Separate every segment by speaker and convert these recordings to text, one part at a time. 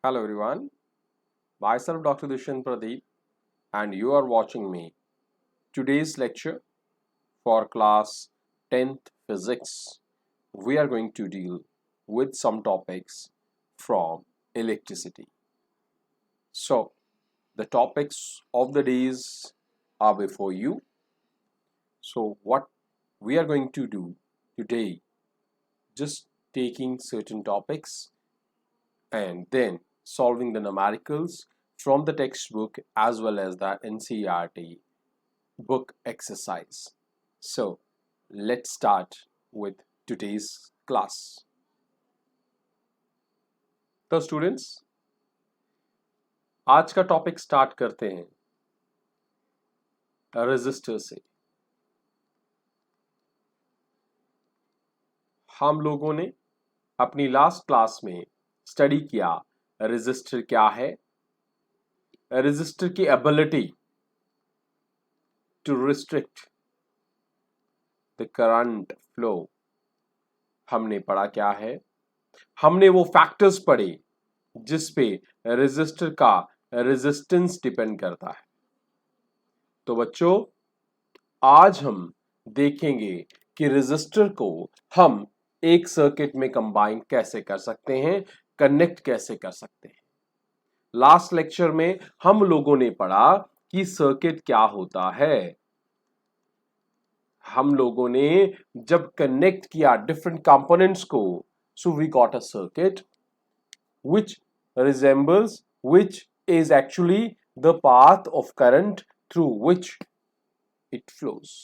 Speaker 1: Hello everyone, myself Dr. Dushyant Pradeep and you are watching me. Today's lecture for class 10th physics, we are going to deal with some topics from electricity. So, the topics of the days are before you. So, what we are going to do today, just taking certain topics and then solving the numericals from the textbook as well as the NCERT book exercise. So let's start with today's class. तो students, आज का topic start करते हैं resistor से। हम लोगों ने अपनी लास्ट क्लास में स्टडी किया रेजिस्टर क्या है, रेजिस्टर की ability to restrict the current flow हमने पढ़ा क्या है, हमने वो फैक्टर्स पढ़े जिस पे रेजिस्टर का रेजिस्टेंस डिपेंड करता है। तो बच्चों, आज हम देखेंगे कि रेजिस्टर को हम एक सर्किट में कंबाइन कैसे कर सकते हैं, कनेक्ट कैसे कर सकते हैं। लास्ट लेक्चर में हम लोगों ने पढ़ा कि सर्किट क्या होता है। हम लोगों ने जब कनेक्ट किया डिफरेंट कंपोनेंट्स को, so we got a circuit which resembles, which is actually the path of current through which it flows.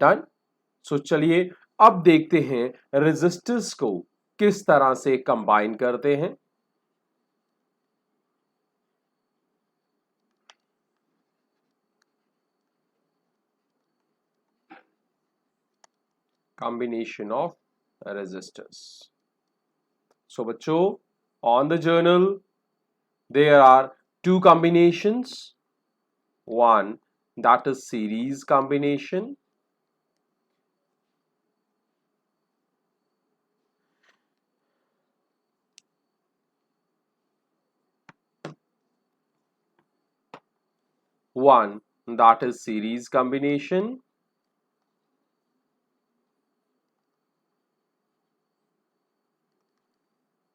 Speaker 1: Done? So चलिए अब देखते हैं रेजिस्टर्स को किस तरह से कंबाइन करते हैं। Combination of resistors. So बच्चों, on the journal there are two combinations. One, that is series combination. One, that is series combination.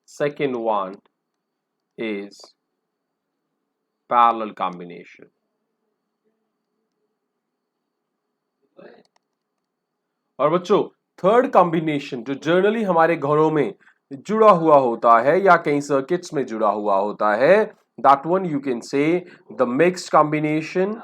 Speaker 1: Second one is parallel combination. और बच्चों, थर्ड कॉम्बिनेशन जो जनरली हमारे घरों में जुड़ा हुआ होता है या कई सर्किट्स में जुड़ा हुआ होता है, that one you can say the mixed combination.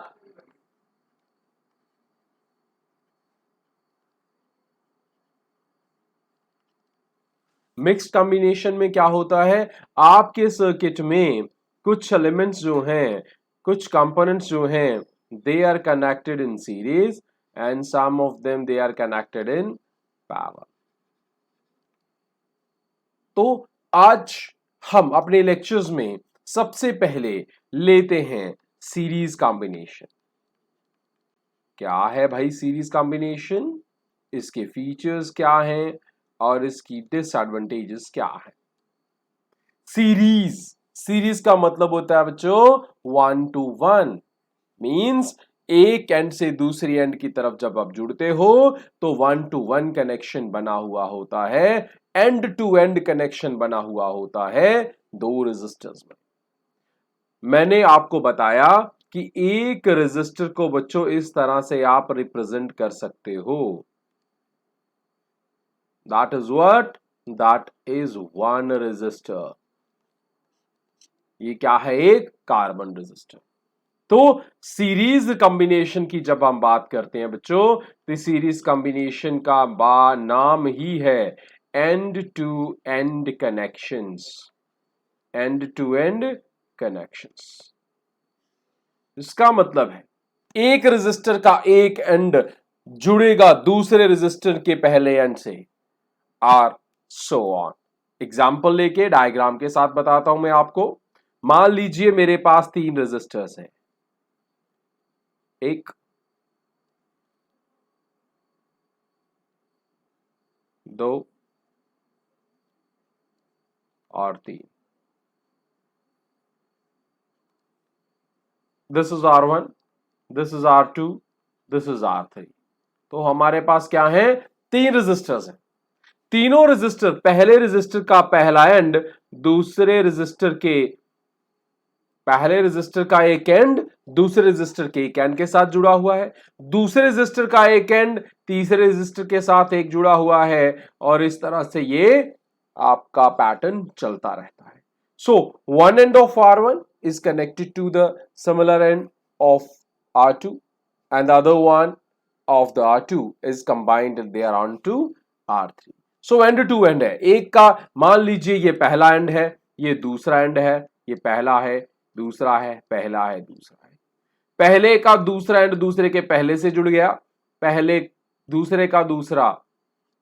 Speaker 1: Mixed combination में क्या होता है, आपके सर्किट में कुछ एलिमेंट्स जो हैं, कुछ कंपोनेंट्स जो हैं, they are connected in series and some of them they are connected in parallel. तो आज हम अपने लेक्चर्स में सबसे पहले लेते हैं सीरीज कॉम्बिनेशन। क्या है भाई सीरीज कॉम्बिनेशन, इसके फीचर्स क्या हैं और इसकी डिसएडवांटेजेस क्या है। सीरीज, सीरीज का मतलब होता है बच्चों 1 to 1, मींस एक एंड से दूसरी एंड की तरफ जब आप जुड़ते हो तो 1 to 1 कनेक्शन बना हुआ होता है, एंड टू एंड कनेक्शन बना हुआ होता है दो रेजिस्टर्स में। मैंने आपको बताया कि एक रेजिस्टर को बच्चों इस तरह से आप रिप्रेजेंट कर सकते हो, that is what, that is one resistor. ये क्या है, एक कार्बन रेजिस्टर। तो सीरीज कॉम्बिनेशन की जब हम बात करते हैं बच्चों, तो सीरीज कॉम्बिनेशन का नाम ही है end to end connections, end to end connections. इसका मतलब है एक रेजिस्टर का एक एंड जुड़ेगा दूसरे रेजिस्टर के पहले एंड से, आर सो ऑन। एग्जाम्पल लेके डायग्राम के साथ बताता हूं मैं आपको। मान लीजिए मेरे पास 3 रेजिस्टर्स हैं, एक, दो और 3। This is R1, this is R2, this is R3। तो हमारे पास क्या है, 3 रेजिस्टर्स हैं। तीनों रेजिस्टर, पहले रेजिस्टर का पहला एंड दूसरे रेजिस्टर के पहले रेजिस्टर का एक एंड दूसरे रेजिस्टर के एक एंड के साथ जुड़ा हुआ है, दूसरे रेजिस्टर का एक एंड तीसरे रेजिस्टर के साथ एक जुड़ा हुआ है, और इस तरह से ये आपका पैटर्न चलता रहता है। So one end of R1 is connected to the similar end of R2 and the other one of the R2 is combined there onto R3. So end to end है, एक का मान लीजिए ये पहला एंड है, ये दूसरा एंड है, ये पहला है, दूसरा है, पहला है, दूसरा है। पहले का दूसरा एंड दूसरे के पहले से जुड़ गया, पहले दूसरे का दूसरा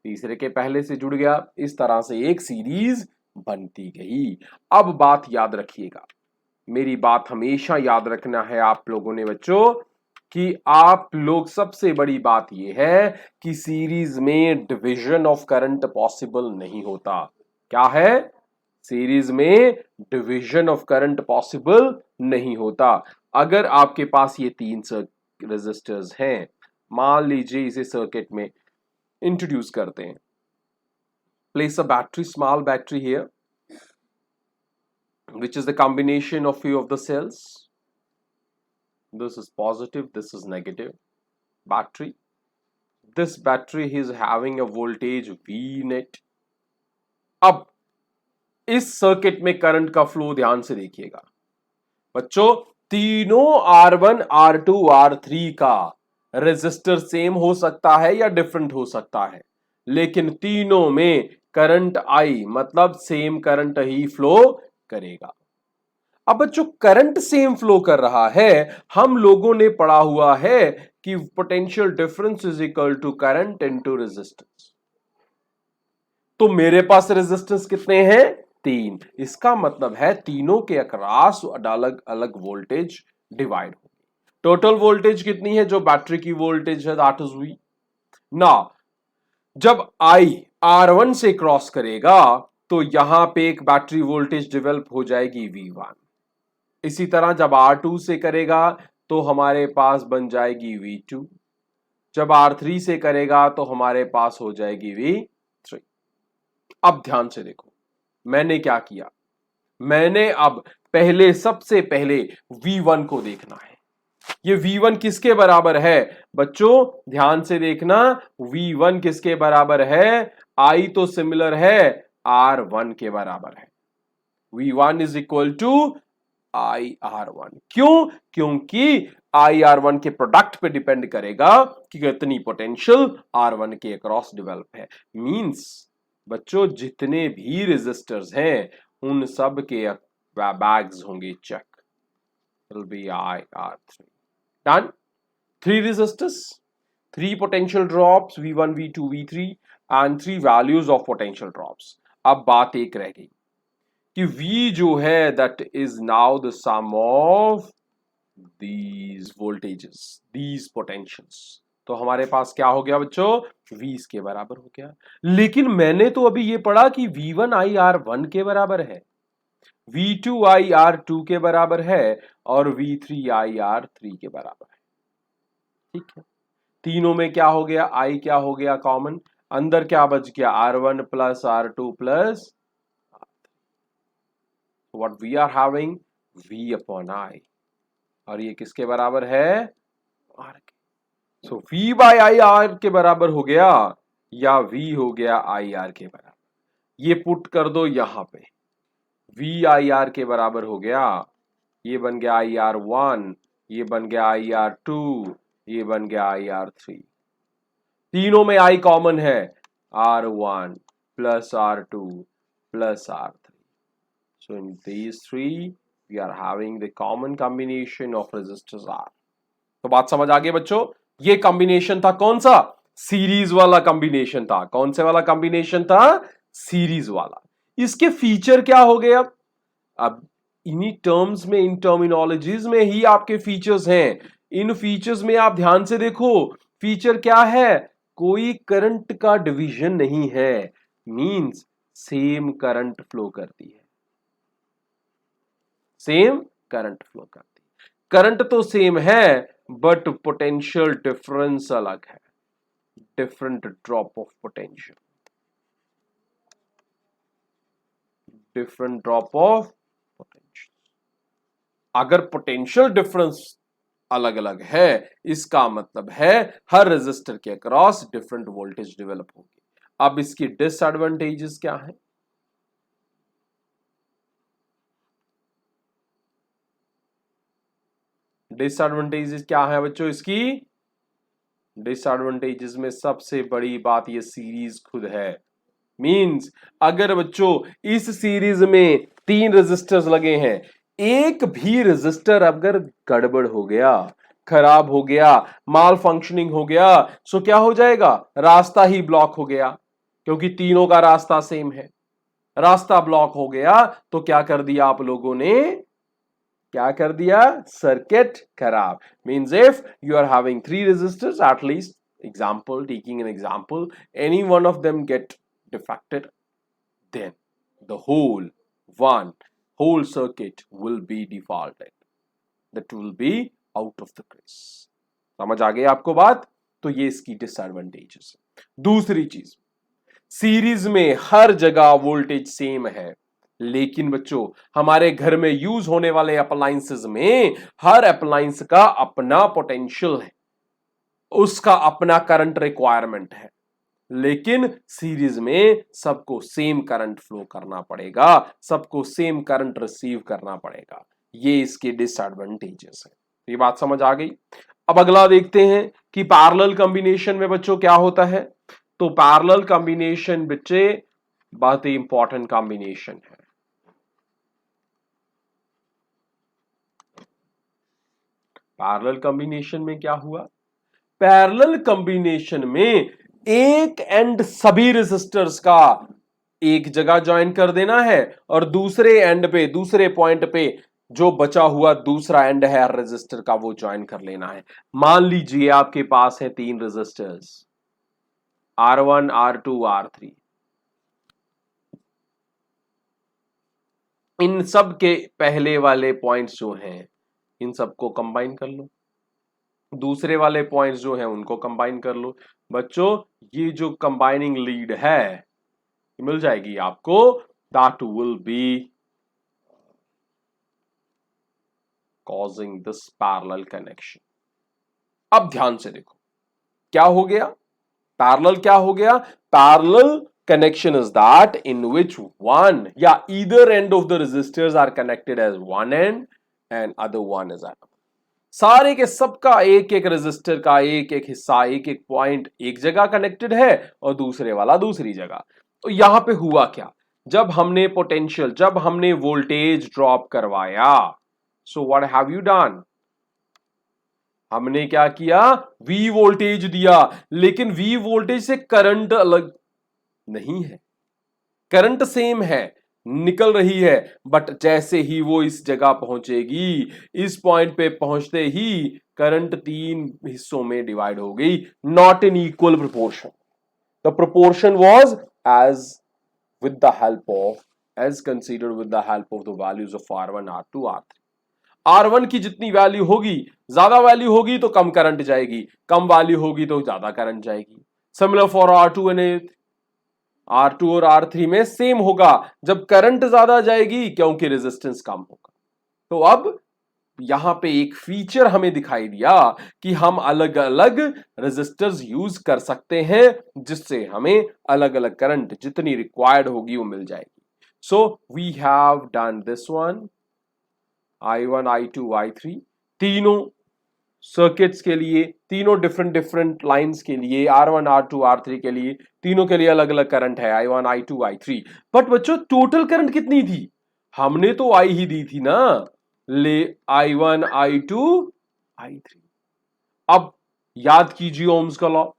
Speaker 1: तीसरे के पहले से जुड़ गया, इस तरह से एक सीरीज बनती गई। अब बात याद रखिएगा, मेरी बात हमेशा याद रखना है आप लोगों ने बच्चों, कि आप लोग सबसे बड़ी बात यह है कि सीरीज में डिवीजन ऑफ करंट पॉसिबल नहीं होता। क्या है, सीरीज में डिवीजन ऑफ करंट पॉसिबल नहीं होता। अगर आपके पास ये 3 रेजिस्टर्स हैं, मान लीजिए इसे सर्किट में इंट्रोड्यूस करते हैं। Place a battery, small battery here, which is the combination of few of the cells. This is positive, this is negative battery. This battery is having a voltage V net. अब इस circuit में current का flow ध्यान से देखिएगा बच्चों, तीनों R1, R2, R3 का रेजिस्टर सेम हो सकता है या डिफरेंट हो सकता है, लेकिन तीनों में करंट I मतलब सेम करंट ही फ्लो करेगा। अब बच्चों करंट सेम फ्लो कर रहा है, हम लोगों ने पढ़ा हुआ है कि potential difference is equal to current into resistance. तो मेरे पास रेजिस्टेंस कितने हैं, 3। इसका मतलब है तीनों के अक्रॉस अलग अलग वोल्टेज डिवाइड होगी। टोटल वोल्टेज कितनी है, जो बैटरी की वोल्टेज है, दैट इज V। ना जब I R1 से क्रॉस करेगा तो यहां पे एक बैटरी वोल्टेज डेवलप हो जाएगी V1। इसी तरह जब R2 से करेगा तो हमारे पास बन जाएगी V2। जब R3 से करेगा तो हमारे पास हो जाएगी V3। अब ध्यान से देखो मैंने क्या किया, मैंने अब सबसे पहले V1 को देखना है। ये V1 किसके बराबर है बच्चों, ध्यान से देखना, V1 किसके बराबर है, I तो सिमिलर है R1 के बराबर है। V1 is equal to IR1। क्यों, क्योंकि IR1 के प्रोडक्ट पे डिपेंड करेगा कि कितनी पोटेंशियल R1 के अक्रॉस डेवलप है। मींस बच्चों जितने भी रेजिस्टर्स हैं उन सब के बैग्स होंगे check, will be IR3। Done. 3 resistors, 3 potential drops V1, V2, V3 and 3 values of potential drops। अब बात एक रह गई कि V जो है that is now the sum of these voltages, these potentials. तो हमारे पास क्या हो गया बच्चों, V इसके बराबर हो गया। लेकिन मैंने तो अभी ये पढ़ा कि V1 IR1 के बराबर है, V2 IR2 के बराबर है और V3 IR3 के बराबर है। ठीक है, तीनों में क्या हो गया, I क्या हो गया कॉमन, अंदर क्या बच गया, R1 plus R2 plus what we are having V upon I, और ये किसके बराबर है, R के। सो V बाय I R के बराबर हो गया या V हो गया I R के बराबर। ये पुट कर दो यहां पे, V I R के बराबर हो गया, ये बन गया IR1, ये बन गया IR2, ये बन गया IR3। तीनों में I कॉमन है, R1 plus R2 plus R3। So in these three, we are having the common combination of resistors R। तो बात समझ आ गई बच्चों, ये कॉम्बिनेशन था कौन सा, सीरीज वाला कॉम्बिनेशन था। कौन से वाला कॉम्बिनेशन था, सीरीज वाला। इसके फीचर क्या हो गए, अब इन्हीं टर्म्स में, इन टर्मिनोलॉजीज में ही आपके फीचर्स हैं। इन फीचर्स में आप ध्यान से देखो, फीचर क्या है, कोई करंट का डिवीजन नहीं है, मींस सेम करंट फ्लो करती है, सेम करंट फ्लो करती है। करंट तो सेम है बट पोटेंशियल डिफरेंस अलग है, different drop of potential, different drop of potential. अगर पोटेंशियल डिफरेंस अलग अलग है, इसका मतलब है हर रेजिस्टर के अक्रॉस डिफरेंट वोल्टेज डेवलप होगी। अब इसकी डिसएडवांटेजेस क्या है? डिसएडवांटेजेस क्या है बच्चों इसकी? डिसएडवांटेजेस में सबसे बड़ी बात ये सीरीज खुद है। मींस अगर बच्चों इस सीरीज में 3 रेजिस्टर्स लगे हैं, एक भी रेजिस्टर अगर गड़बड़ हो गया, खराब हो गया, माल फंक्शनिंग हो गया, सो क्या हो जाएगा? रास्ता ही ब्लॉक हो गया, क्योंकि तीनों का रास्ता सेम है। रास्ता ब्लॉक हो गया तो क्या कर दिया आप लोगों ने? क्या कर दिया? सर्किट खराब। Means if you are having 3 resistors, at least example, taking an example, any one of them get defected, then the whole circuit will be defaulted, that will be out of the case। समझ आ गई आपको बात? तो ये इसकी disadvantages है। दूसरी चीज, सीरीज में हर जगह वोल्टेज सेम है, लेकिन बच्चों हमारे घर में यूज होने वाले अप्लायंसेस में हर अप्लायंस का अपना पोटेंशियल है, उसका अपना करंट रिक्वायरमेंट है, लेकिन सीरीज में सबको सेम करंट फ्लो करना पड़ेगा, सबको सेम करंट रिसीव करना पड़ेगा। ये इसके डिसएडवांटेजेस है। ये बात समझ आ गई? अब अगला देखते हैं कि पैरेलल कॉम्बिनेशन में बच्चों क्या होता है। तो पैरेलल कॉम्बिनेशन बच्चे बहुत ही इंपॉर्टेंट कॉम्बिनेशन है। पैरेलल कॉम्बिनेशन में क्या हुआ? पैरेलल कॉम्बिनेशन में एक एंड सभी रेजिस्टर्स का एक जगह ज्वाइन कर देना है और दूसरे एंड पे, दूसरे पॉइंट पे जो बचा हुआ दूसरा एंड है रेजिस्टर का, वो ज्वाइन कर लेना है। मान लीजिए आपके पास है 3 रेजिस्टर्स R1, R2, R3। इन सब के पहले वाले पॉइंट्स जो हैं, इन सबको कंबाइन कर लो, दूसरे वाले पॉइंट्स जो हैं उनको कंबाइन कर लो। बच्चों ये जो कंबाइनिंग लीड है मिल जाएगी आपको, that will be causing this parallel connection. अब ध्यान से देखो क्या हो गया? पैरेलल क्या हो गया? Parallel connection is that in which one either end of the resistors are connected as one end and other one is at सारे के सबका एक एक रेजिस्टर का एक एक हिस्सा, एक एक पॉइंट एक जगह कनेक्टेड है और दूसरे वाला दूसरी जगह। तो यहां पे हुआ क्या? जब हमने पोटेंशियल, जब हमने वोल्टेज ड्रॉप करवाया, so what have you done? हमने क्या किया? V वोल्टेज दिया, लेकिन V वोल्टेज से करंट अलग नहीं है, करंट सेम है, निकल रही है, बट जैसे ही वो इस जगह पहुंचेगी, इस पॉइंट पे पहुंचते ही करंट 3 हिस्सों में डिवाइड हो गई, not in equal proportion. The proportion was as with the help of, as considered with the help of the values of R1, R2, R3। R1 की जितनी वैल्यू होगी, ज्यादा वैल्यू होगी तो कम करंट जाएगी, कम वैल्यू होगी तो ज्यादा करंट जाएगी। Similar for R2 and R2 और R3 में सेम होगा, जब करंट ज्यादा जाएगी क्योंकि रेजिस्टेंस कम होगा। तो अब यहां पे एक फीचर हमें दिखाई दिया कि हम अलग अलग रेजिस्टर्स यूज कर सकते हैं, जिससे हमें अलग अलग करंट जितनी रिक्वायर्ड होगी वो मिल जाएगी। So we have done this one, I1, I2, I3, तीनों सर्किट्स के लिए, तीनों डिफरेंट लाइंस के लिए, R1, R2, R3 के लिए, तीनों के लिए अलग अलग करंट है, I1, I2, I3। बट बच्चों टोटल करंट कितनी थी? हमने तो I ही दी थी ना, ले I1, I2, I3। अब याद कीजिए ओम्स का लॉ,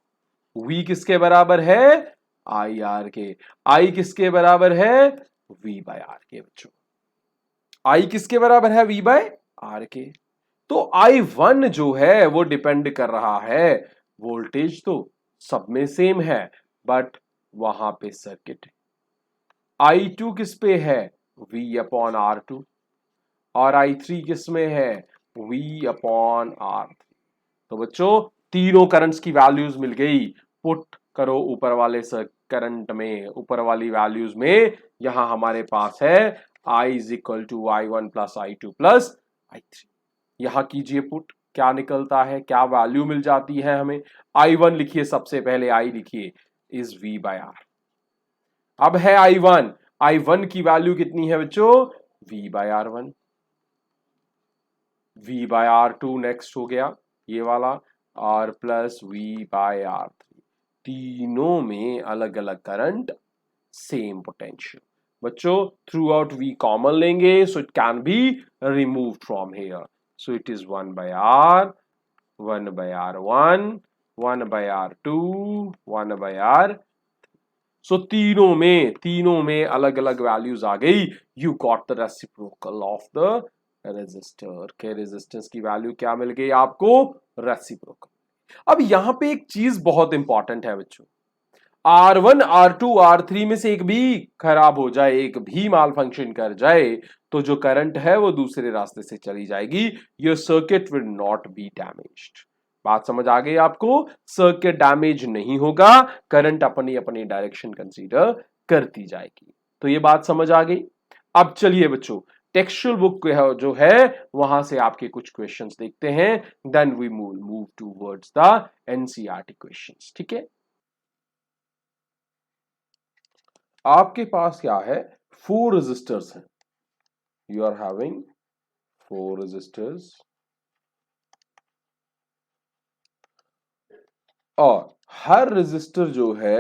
Speaker 1: V किसके बराबर है? IR के। I किसके बराबर है? V बाय R के। बच्चों I किसके बराबर है? V बाय R के। तो I1 जो है वो डिपेंड कर रहा है, वोल्टेज तो सब में सेम है बट वहां पे सर्किट है। I2 किस पे है? V upon R2। और I3 किस में है? V upon R। तो बच्चों तीनों करंट्स की वैल्यूज मिल गई, पुट करो ऊपर वाले करंट में, ऊपर वाली वैल्यूज में। यहां हमारे पास है I is equal to I1 plus I2 plus I3। यहां कीजिए पुट, क्या निकलता है, क्या वैल्यू मिल जाती है हमें। I1 लिखिए, सबसे पहले I लिखिए इज V बाय R। अब है I1 की वैल्यू कितनी है बच्चों, V by R1। V by R2 next हो गया ये वाला, R plus V bye R3। तीनों में अलग अलग करंट, सेम पोटेंशियल। बच्चों थ्रू आउट V कॉमन लेंगे, so it can be removed from here, so it is 1 by R, 1 by R1, 1 by R2, 1 by R। सो तीनों में अलग अलग वैल्यूज आ गई। You got the reciprocal of the resistor के रेजिस्टेंस की वैल्यू क्या मिल गई आपको, रेसिप्रोकल। अब यहां पे एक चीज बहुत इंपॉर्टेंट है बच्चों, R1 R2 R3 में से एक भी खराब हो जाए, एक भी माल फंक्शन कर जाए, तो जो करंट है वो दूसरे रास्ते से चली जाएगी, your circuit will not be damaged. बात समझ आ गई आपको, सर्किट डैमेज नहीं होगा, करंट अपनी अपनी डायरेक्शन कंसीडर करती जाएगी। तो ये बात समझ आ गई। अब चलिए बच्चों टेक्सचुअल बुक जो है वहां से आपके कुछ क्वेश्चंस देखते हैं, then we move towards the NCERT questions. ठीक है, आपके पास क्या है, 4 रेजिस्टर्स हैं, यू आर हैविंग 4 रेजिस्टर्स, और हर रेजिस्टर जो है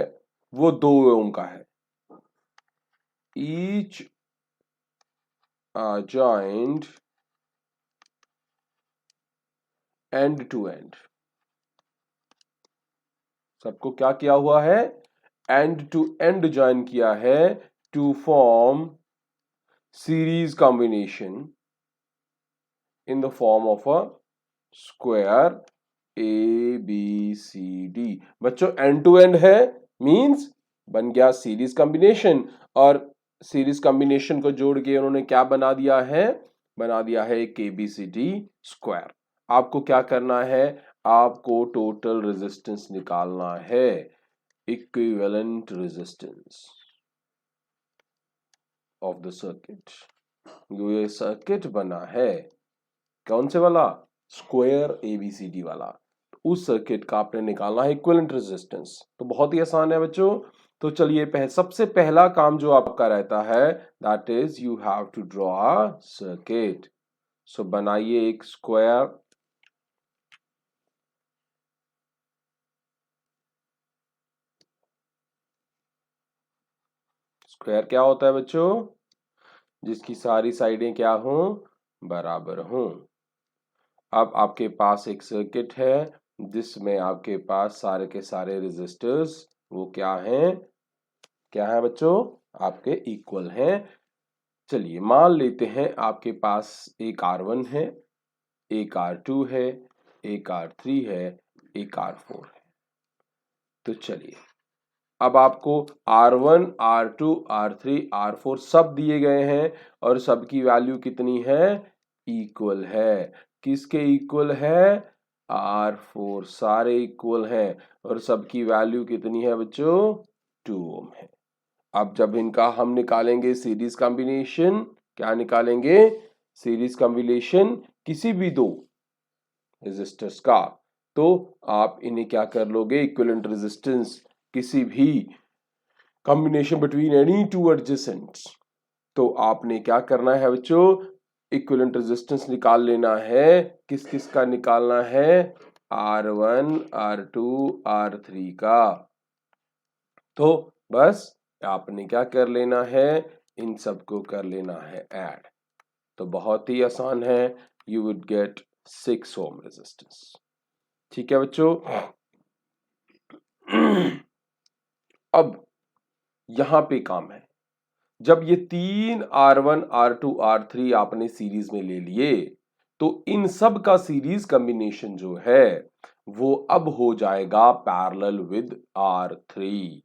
Speaker 1: वो 2 ओम का है, each joint end to end. सबको क्या किया हुआ है, एंड टू एंड ज्वाइन किया है to form series combination in the form of a square A B C D। बच्चों एंड टू एंड है मींस बन गया सीरीज कॉम्बिनेशन, और सीरीज कॉम्बिनेशन को जोड़ के उन्होंने क्या बना दिया है, बना दिया है एक ABCD स्क्वायर। आपको क्या करना है, आपको टोटल रेजिस्टेंस निकालना है, equivalent resistance of the circuit. ये सर्किट बना है कौन से वाला, स्क्वायर ABCD वाला, उस सर्किट का आपने निकालना है इक्विवेलेंट रेजिस्टेंस। तो बहुत ही आसान है बच्चों। तो चलिए सबसे पहला काम जो आपका रहता है, that is you have to draw a circuit. So बनाइए एक स्क्वायर, स्क्वायर क्या होता है बच्चों, जिसकी सारी साइडें क्या हों, बराबर हों। अब आपके पास एक सर्किट है जिसमें आपके पास सारे के सारे रेजिस्टर्स वो क्या हैं, क्या है बच्चों, आपके इक्वल हैं। चलिए मान लेते हैं आपके पास एक R1 है, एक R2 है, एक R3 है, एक R4 है। तो चलिए अब आपको R1 R2 R3 R4 सब दिए गए हैं, और सबकी वैल्यू कितनी है, इक्वल है। किसके इक्वल है, R4, सारे इक्वल हैं, और सबकी वैल्यू कितनी है बच्चों, 2 ओम है। अब जब इनका हम निकालेंगे सीरीज कॉम्बिनेशन, क्या निकालेंगे, सीरीज कॉम्बिनेशन किसी भी 2 रेजिस्टर्स का, तो आप इन्हें क्या कर लोगे, इक्विवेलेंट रेजिस्टेंस किसी भी कॉम्बिनेशन बिटवीन एनी 2 एडजेसेंट्स। तो आपने क्या करना है बच्चों, इक्विवेलेंट रेजिस्टेंस निकाल लेना है, किस किस का निकालना है, R1 R2 R3 का। तो बस आपने क्या कर लेना है, इन सबको कर लेना है ऐड। तो बहुत ही आसान है, you would gate 6 ohm resistance. ठीक है बच्चों। अब यहां पे काम है, जब ये 3 R1 R2 R3 आपने सीरीज में ले लिए, तो इन सब का सीरीज कॉम्बिनेशन जो है वो अब हो जाएगा पैरेलल विद R3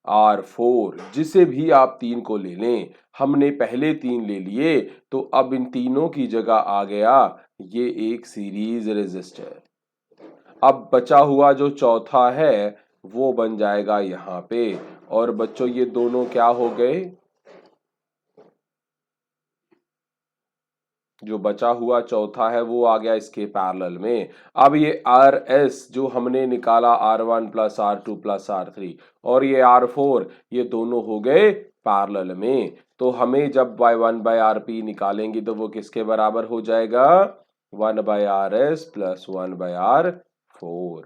Speaker 1: R4, जिसे भी आप 3 को ले लें। हमने पहले 3 ले लिए, तो अब इन तीनों की जगह आ गया ये एक सीरीज रेजिस्टर। अब बचा हुआ जो चौथा है वो बन जाएगा यहाँ पे, और बच्चों ये दोनों क्या हो गए, जो बचा हुआ चौथा है वो आ गया इसके पैरेलल में। अब ये आर एस जो हमने निकाला R1 plus R2 plus R3 और ये R4, ये दोनों हो गए पैरेलल में। तो हमें जब Y1/RP निकालेंगे तो वो किसके बराबर हो जाएगा, 1/RS plus 1/R4।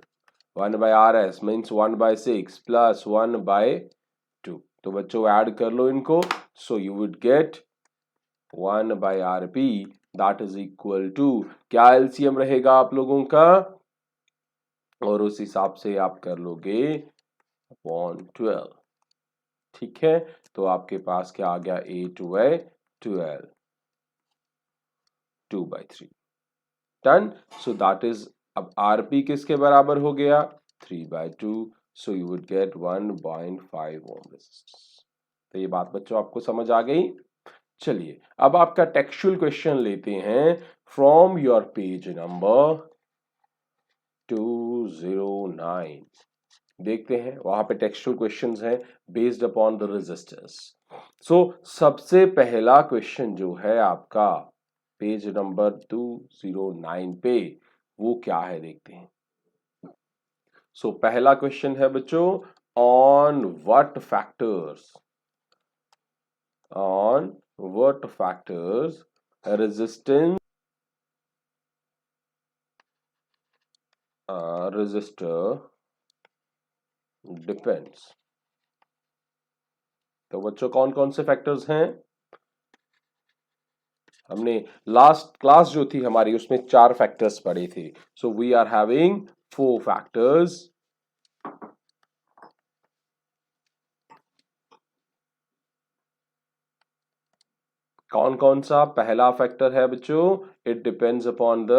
Speaker 1: 1/RS means 1/6 plus 1/2। तो बच्चों ऐड कर लो इनको, so you would get 1/RP that is equal to, क्या एलसीएम रहेगा आप लोगों का, और उस हिसाब से आप कर लोगे अपॉन 12। ठीक है, तो आपके पास क्या आ गया, 8/12, 2/3 डन। सो दैट इज, अब आरपी किसके बराबर हो गया, 3/2, सो you would gate 1.5 ohm resistance. तो ये बात बच्चों आपको समझ आ गई। चलिए अब आपका टेक्सचुअल क्वेश्चन लेते हैं फ्रॉम योर पेज नंबर 209। देखते हैं वहां पे टेक्सचुअल क्वेश्चंस हैं बेस्ड अपॉन द रेजिस्टेंस। सो सबसे पहला क्वेश्चन जो है आपका पेज नंबर 209 पे, वो क्या है देखते हैं। सो पहला क्वेश्चन है बच्चों, on what factors, on what factors resistance resistor depends। तो बच्चों कौन कौन से फैक्टर्स हैं, हमने लास्ट क्लास जो थी हमारी उसमें 4 फैक्टर्स पढ़े थे। So we are having 4 factors. कौन कौन सा, पहला फैक्टर है बच्चों, it depends upon the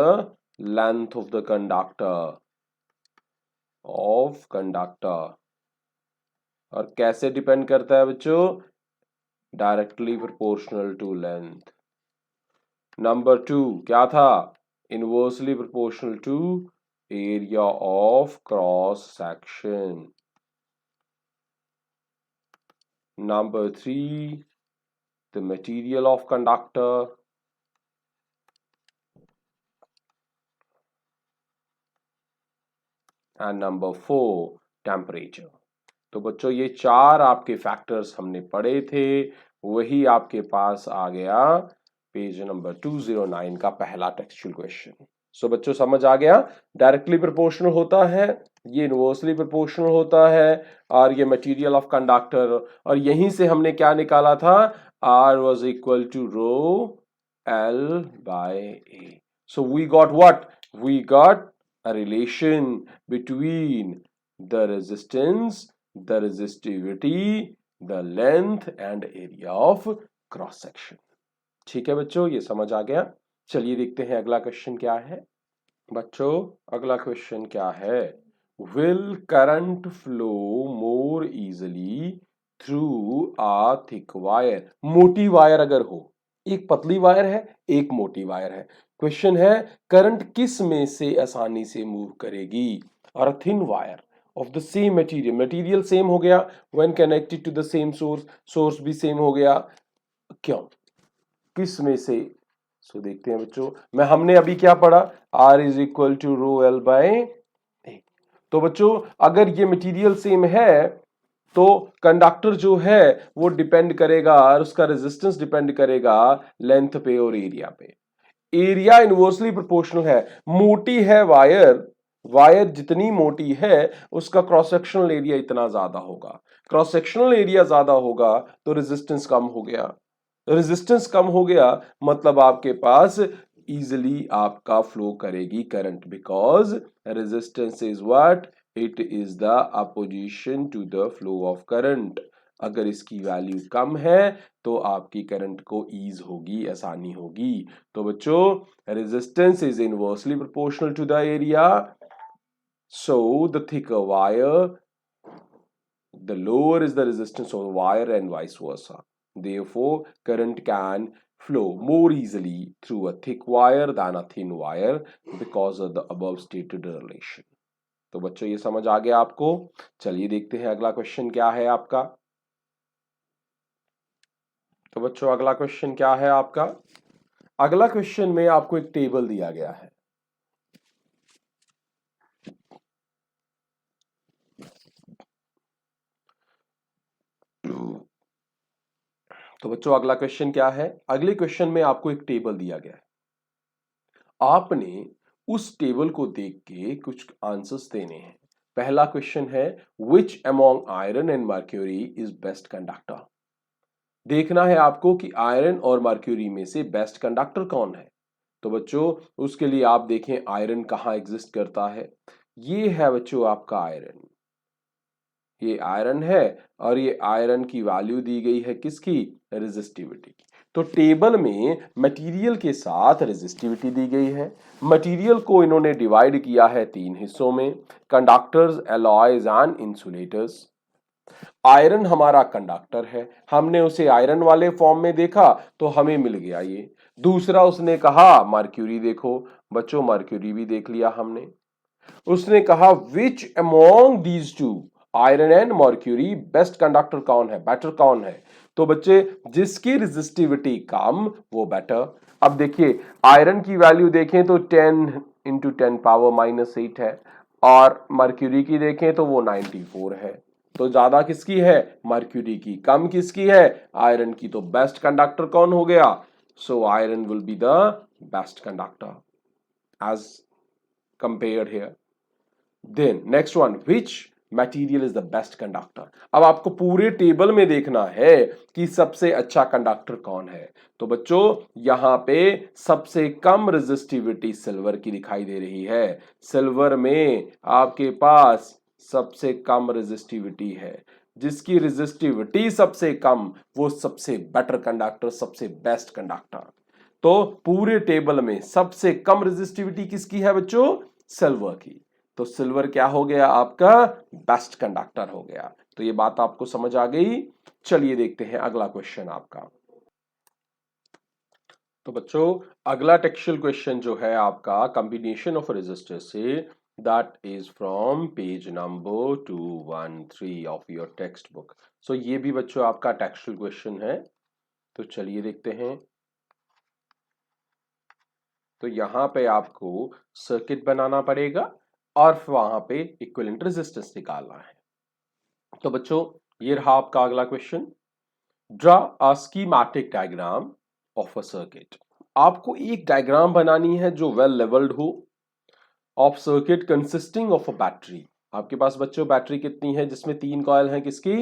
Speaker 1: length of the conductor, और कैसे डिपेंड करता है बच्चों, directly proportional to length. Number 2 क्या था, inversely proportional to area of cross section. Number 3 the material of conductor। And number 4 temperature. तो बच्चों ये 4 आपके फैक्टर्स हमने पढ़े थे, वही आपके पास आ गया पेज नंबर 209 का पहला टेक्सचुअल क्वेश्चन। सो बच्चों समझ आ गया, डायरेक्टली प्रोपोर्शनल होता है, ये इनवर्सली प्रोपोर्शनल होता है, और ये मटेरियल ऑफ कंडक्टर, और यहीं से हमने क्या निकाला था, R was equal to rho L by A। So we got what? We got a relation between the resistance, the resistivity, the length and area of cross section। ठीक है बच्चों, ये समझ आ गया। चलिए देखते हैं अगला क्वेश्चन क्या है। बच्चों अगला क्वेश्चन क्या है, will current flow more easily through a thick wire. मोटी वायर अगर हो, एक पतली वायर है एक मोटी वायर है, क्वेश्चन है करंट किस में से आसानी से मूव करेगी, और thin wire of the same material, material same हो गया, when connected to the same source, source भी सेम हो गया, क्यों, किस में से। सो देखते हैं बच्चों, मैं हमने अभी क्या पढ़ा, R is equal to rho l by a. तो बच्चों अगर ये मटेरियल सेम है तो कंडक्टर जो है वो डिपेंड करेगा, और उसका रेजिस्टेंस डिपेंड करेगा लेंथ पे और एरिया पे। एरिया इनवर्सली प्रोपोर्शनल है, मोटी है वायर, वायर जितनी मोटी है उसका क्रॉस सेक्शनल एरिया इतना ज्यादा होगा, क्रॉस सेक्शनल एरिया ज्यादा होगा तो रेजिस्टेंस कम हो गया, रेजिस्टेंस कम हो गया मतलब आपके पास इजिली आपका फ्लो करेगी current, because resistance is what, it is the opposition to the flow of current. अगर इसकी वैल्यू कम है तो आपकी करंट को ईज होगी, आसानी होगी। तो बच्चों resistance is inversely proportional to the area, so the thicker wire, the lower is the resistance of the wire and vice versa, therefore current can flow more easily through a thick wire than a thin wire because of the above stated relation. तो बच्चों ये समझ आ गया आपको। चलिए देखते हैं अगला क्वेश्चन क्या है आपका। तो बच्चों अगला क्वेश्चन क्या है आपका। अगला क्वेश्चन में आपको एक टेबल दिया गया है। तो बच्चों अगला क्वेश्चन क्या है। अगले क्वेश्चन में आपको एक टेबल दिया गया है। आपने उस टेबल को देख के कुछ आंसर्स देने हैं। पहला क्वेश्चन है which among iron and mercury is best conductor. देखना है आपको कि आयरन और मर्क्यूरी में से बेस्ट कंडक्टर कौन है। तो बच्चों उसके लिए आप देखें आयरन कहाँ एग्जिस्ट करता है। ये है बच्चों आपका आयरन, ये आयरन है और ये आयरन की वैल्यू दी गई है किसकी, रेजिस्टिविटी की। तो टेबल में मटेरियल के साथ रेजिस्टिविटी दी गई है। मटेरियल को इन्होंने डिवाइड किया है तीन हिस्सों में, conductors, alloys and insulators. Iron हमारा कंडक्टर है, हमने उसे आयरन वाले फॉर्म में देखा तो हमें मिल गया ये। दूसरा उसने कहा मर्क्यूरी, देखो बच्चों मर्क्यूरी भी देख लिया हमने। उसने कहा which among these two, iron and mercury best conductor कौन है, बेटर कौन है। तो बच्चे जिसकी रेजिस्टिविटी कम वो बेटर। अब देखिए आयरन की वैल्यू देखें तो 10 इंटू 10⁻⁻8 है और मर्क्यूरी की देखें तो वो 94 है। तो ज्यादा किसकी है, मर्क्यूरी की, कम किसकी है, आयरन की। तो बेस्ट कंडक्टर कौन हो गया, so iron will be the best conductor as compared here. Then next one, which material is the best conductor. अब आपको पूरे टेबल में देखना है कि सबसे अच्छा कंडक्टर कौन है। तो बच्चों यहां पे सबसे कम रेजिस्टिविटी सिल्वर की दिखाई दे रही है। सिल्वर में आपके पास सबसे कम रेजिस्टिविटी है। जिसकी रेजिस्टिविटी सबसे कम वो सबसे बेटर कंडक्टर, सबसे बेस्ट कंडक्टर। तो पूरे टेबल में सबसे कम रेजिस्टिविटी किसकी है बच्चों, सिल्वर की। तो सिल्वर क्या हो गया आपका, बेस्ट कंडक्टर हो गया। तो ये बात आपको समझ आ गई। चलिए देखते हैं अगला क्वेश्चन आपका। तो बच्चों अगला टेक्सचुअल क्वेश्चन जो है आपका कॉम्बिनेशन ऑफ रेजिस्टर से, that is from page number 213 of your text book. So ये भी बच्चों आपका टेक्सचुअल क्वेश्चन है। तो चलिए देखते हैं। तो यहां पे आपको सर्किट बनाना पड़ेगा और वहां पे इक्विवेलेंट रेजिस्टेंस निकालना है। तो बच्चों ये रहा आपका अगला question. Draw a schematic diagram of a circuit. आपको एक डायग्राम बनानी है जो वेल लेवल्ड हो, of circuit consisting of a battery. आपके पास बच्चों बैटरी कितनी है, जिसमें तीन कॉइल हैं, किसकी,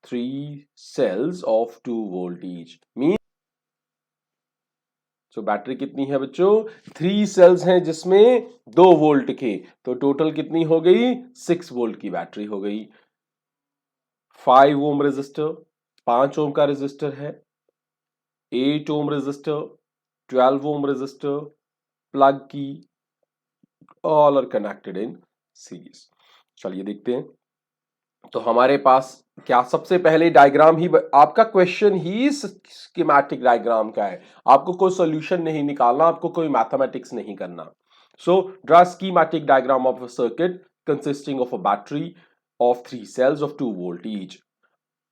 Speaker 1: 3 cells of 2 volt each। Mean तो बैटरी कितनी है बच्चों, 3 सेल्स हैं जिसमें 2 वोल्ट के। तो टोटल कितनी हो गई, 6 वोल्ट की बैटरी हो गई। 5 ओम रेजिस्टर, 5 ओम का रेजिस्टर है। 8 ohm resistor, 12 ohm resistor, plug key, all are connected in series. चलिए देखते हैं। तो हमारे पास क्या, सबसे पहले डायग्राम ही आपका क्वेश्चन ही स्कीमेटिक डायग्राम का है। आपको कोई सॉल्यूशन नहीं निकालना, आपको कोई मैथमेटिक्स नहीं करना। So draw schematic diagram of a circuit consisting of a battery of 3 cells of 2 volt each।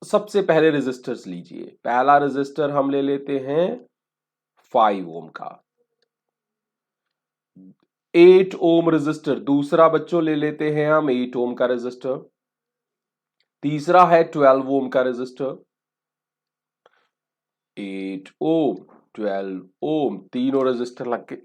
Speaker 1: सबसे पहले रेजिस्टर्स लीजिए। पहला रेजिस्टर हम ले लेते हैं 5 ओम का। 8 ओम रेजिस्टर दूसरा बच्चों ले लेते हैं हम 8 ओम का रेजिस्टर। तीसरा है 12 ओम का रेजिस्टर। 8 ओम, 12 ओम, तीनों रेजिस्टर लग गए।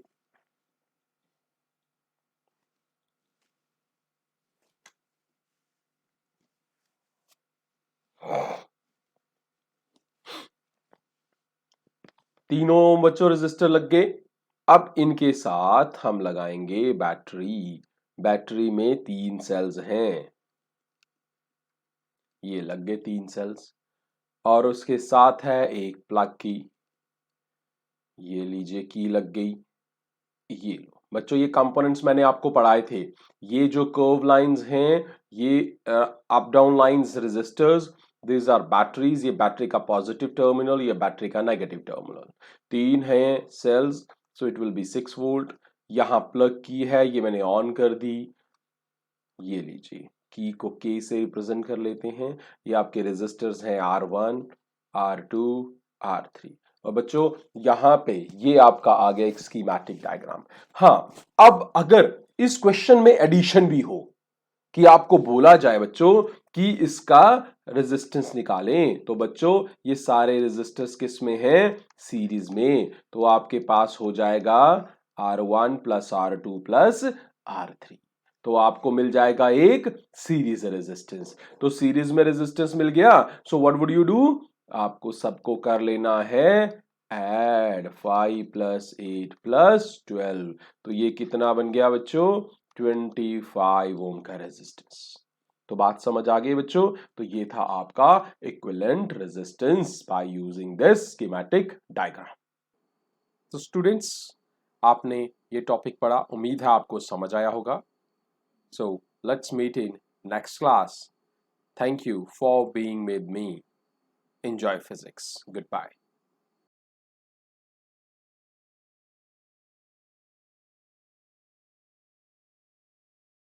Speaker 1: तीनों बच्चों रेजिस्टर लग गए। अब इनके साथ हम लगाएंगे बैटरी। बैटरी में 3 सेल्स हैं, ये लग गए 3 सेल्स। और उसके साथ है एक प्लग की, ये लीजिए की लग गई। ये लो बच्चों, ये कंपोनेंट्स मैंने आपको पढ़ाए थे। ये जो कर्व लाइंस हैं ये up down lines resistors, These are batteries. ये बैटरी का पॉजिटिव टर्मिनल, ये बैटरी का नेगेटिव टर्मिनल. 3 हैं cells, so it will be 6 volt. यहाँ प्लग की है, ये मैंने ऑन कर दी. ये लीजिए, की को के से रिप्रेजेंट कर लेते हैं. ये आपके रेजिस्टर्स हैं R1, R2, R3. और बच्चों यहाँ पे ये आपका आ गया एक स्कीमेटिक डायग्राम. हाँ, अब अगर इस क्वेश्चन में एडिशन भी हो कि आपको बोला जाए बच्चों कि इसका रेजिस्टेंस निकालें, तो बच्चों ये सारे रेजिस्टर्स किस में हैं? सीरीज में. तो आपके पास हो जाएगा R1 plus R2 plus R3. तो आपको मिल जाएगा एक सीरीज रेजिस्टेंस. तो सीरीज में रेजिस्टेंस मिल गया. So what would you do? आपको सबको कर लेना है ऐड. 5 plus 8 plus 12. तो ये कितना बन गया बच्चों? 25 ओम का रेजिस्टेंस. तो बात समझ आ गई बच्चों. तो ये था आपका equivalent resistance by using this schematic diagram. तो स्टूडेंट्स, आपने ये टॉपिक पढ़ा, उम्मीद है आपको समझ आया होगा. So let's meet in next class. Thank you for being with me. Enjoy physics. Good bye.